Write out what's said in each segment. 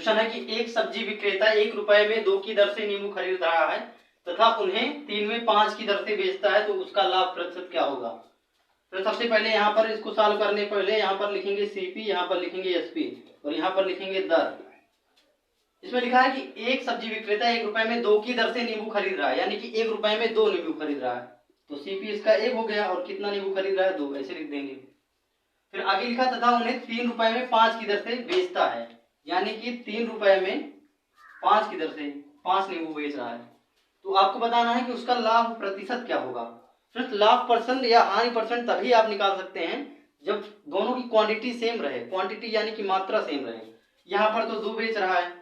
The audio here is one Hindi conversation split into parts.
क्वेश्चन है कि एक सब्जी विक्रेता 1 रुपए में 2 की दर से नींबू खरीद रहा है तथा उन्हें 3 में 5 की दर से बेचता है, तो उसका लाभ प्रतिशत क्या होगा। तो सबसे पहले यहाँ पर इसको सॉल्व करने पहले यहाँ पर लिखेंगे सीपी, यहाँ पर लिखेंगे एसपी और यहाँ पर लिखेंगे दर। इसमें लिखा है कि एक सब्जी विक्रेता 1 रुपए में 2 की दर से नींबू खरीद रहा है, यानी कि 1 रुपए में 2 नींबू खरीद रहा है, तो सीपी इसका 1 हो गया और कितना नींबू खरीद रहा है 2, ऐसे लिख देंगे। फिर आगे लिखा तथा उन्हें 3 रुपए में 5 की दर से बेचता है, यानी कि 3 रुपए में 5 की दर से 5 नींबू बेच रहा है, तो आपको बताना है कि उसका लाभ प्रतिशत क्या होगा। फ्रेंड्स लाभ परसेंट या हानि परसेंट तभी आप निकाल सकते हैं जब दोनों की क्वांटिटी सेम रहे, क्वांटिटी यानी कि मात्रा सेम रहे। यहाँ पर तो 2 बेच रहा है,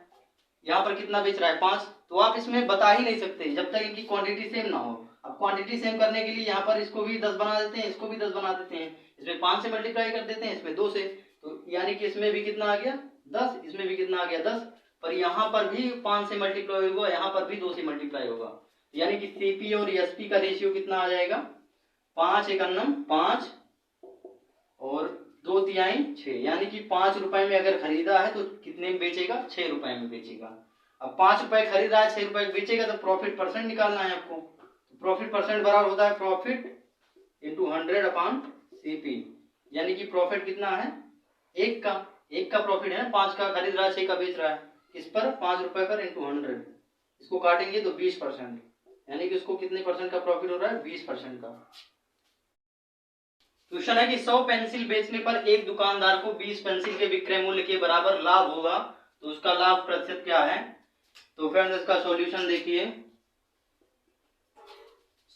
यहाँ पर कितना बेच रहा है 5, तो आप इसमें बता ही नहीं सकते जब तक इनकी क्वांटिटी सेम ना हो। अब क्वांटिटी सेम करने के लिए यहाँ पर इसको भी 10 बना देते हैं, इसको भी 10 बना देते हैं, इसमें 5 से मल्टीप्लाई कर देते हैं, इसमें 2 से, तो यानी कि इसमें भी कितना आ गया 10, इसमें भी कितना आ गया 10, पर यहाँ पर भी 5 से मल्टीप्लाई होगा, यहाँ पर भी 2 से मल्टीप्लाई होगा, यानी कि सीपी और एसपी का रेशियो कितना आ जाएगा 5 एकन्नम 5 और 2 तिहाई 6, यानी कि 5 रुपए में अगर खरीदा है तो कितने में बेचेगा 6 रुपए में बेचेगा। अब 5 रुपए खरीद रहा है 6 रुपए बेचेगा, तो प्रॉफिट परसेंट निकालना है आपको। प्रॉफिट परसेंट बराबर होता है प्रॉफिट इंटू 100 अपॉन सीपी, यानी कि प्रॉफिट कितना है एक का प्रॉफिट है, 5 का खरीद रहा है 6 का बेच रहा है, किस पर 5 रुपए पर इंटू 100, इसको काटेंगे तो 20%, यानी कि उसको कितने परसेंट का प्रॉफिट हो रहा है 20% का। क्वेश्चन है कि 100 पेंसिल बेचने पर एक दुकानदार को 20 पेंसिल के विक्रय मूल्य के बराबर लाभ होगा, तो उसका लाभ प्रतिशत क्या है। तो फ्रेंड्स इसका सॉल्यूशन देखिए,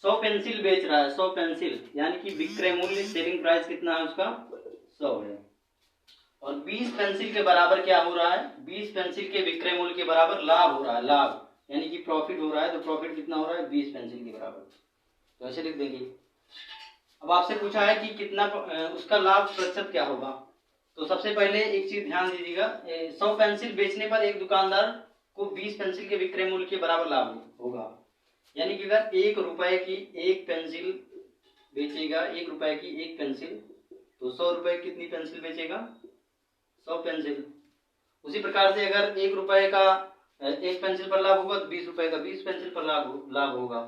100 पेंसिल बेच रहा है, 100 पेंसिल यानी कि विक्रय मूल्य सेलिंग प्राइस कितना है उसका 100 है, और 20 पेंसिल के बराबर क्या हो रहा है 20 पेंसिल के विक्रय मूल्य के बराबर लाभ हो रहा है, लाभ यानी कि प्रॉफिट हो रहा है, तो प्रॉफिट कितना हो रहा है 20 पेंसिल के बराबर, तो ऐसे लिख देंगे। अब आपसे पूछा है कि कितना उसका लाभ प्रतिशत क्या होगा, तो सबसे पहले एक चीज ध्यान दीजिएगा, 100 पेंसिल बेचने पर एक दुकानदार को 20 पेंसिल के विक्रय मूल्य के बराबर लाभ होगा, यानी कि अगर 1 रुपए की एक पेंसिल बेचेगा, 1 रुपए की एक पेंसिल, तो 100 रुपए की कितनी पेंसिल बेचेगा 100 पेंसिल। उसी प्रकार से अगर 1 रुपए का एक पेंसिल पर लाभ होगा तो 20 रुपए का 20 पेंसिल पर लाभ होगा।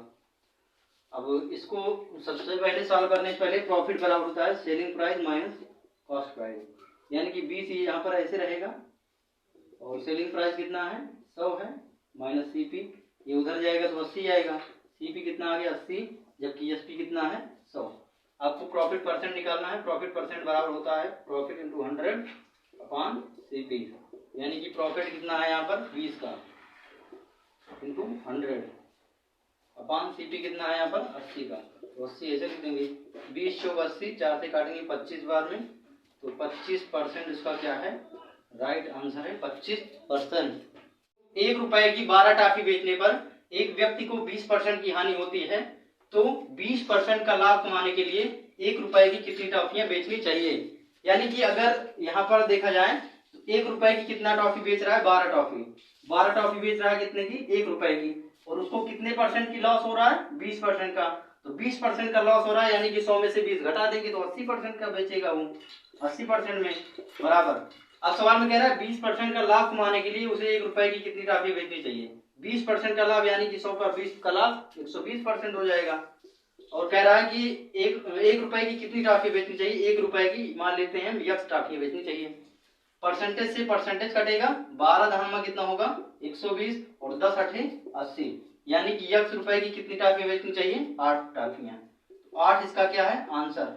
अब इसको सबसे पहले सॉल्व करने से पहले प्रॉफिट बराबर होता है selling price minus cost price, यानी कि 20 यहाँ पर ऐसे रहेगा और सेलिंग प्राइस कितना है 100 है, माइनस सीपी, ये उधर जाएगा तो 80 आएगा, सीपी कितना आ गया 80, जबकि एसपी कितना है 100। आपको प्रॉफिट परसेंट निकालना है, प्रॉफिट परसेंट बराबर होता है प्रॉफिट इंटू 100 अपॉन सीपी, यानी कि प्रॉफिट कितना है यहाँ पर 20 का इंटू 100 अपॉन सीपी कितना है यहाँ पर 80 का, तो 80 ऐसे लिख देंगे, 20 चौक 80, 4 से काटेंगे 25 बार में, तो 25% इसका क्या है राइट आंसर है 25%। 1 रुपए की 12 टॉफी बेचने पर एक व्यक्ति को 20% की हानि होती है, तो 20% का लाभ कमाने के लिए 1 रुपए की कितनी टॉफियां बेचनी चाहिए। यानी कि अगर यहाँ पर देखा जाए तो 1 रुपए की कितना टॉफी बेच रहा है 12 टॉफी, 12 टॉफी बेच रहा है कितने की 1 रुपए की, और उसको कितने परसेंट की लॉस हो रहा है 20% का, तो 20% का लॉस हो रहा है, यानी कि 100 में से 20 घटा देंगे तो 80% का बेचेगा वो, 80% में बराबर। अब सवाल में कह रहा है 20% का लाभ कमाने के लिए उसे 1 रुपए की कितनी टॉफी बेचनी चाहिए। 20% का लाभ यानी कि 100 पर 20 का लाभ 120% हो जाएगा, और कह रहा है कि एक रुपए की कितनी टॉफी बेचनी चाहिए, 1 रुपए की मान लेते हैं 10 टॉफी बेचनी चाहिए। परसेंटेज से परसेंटेज कटेगा, 12 धनमा कितना होगा 120 और 10 अठे 80, यानी कि 1 रुपए की कितनी टॉफी बेचनी चाहिए 8 टॉफियां, 8 इसका क्या है आंसर।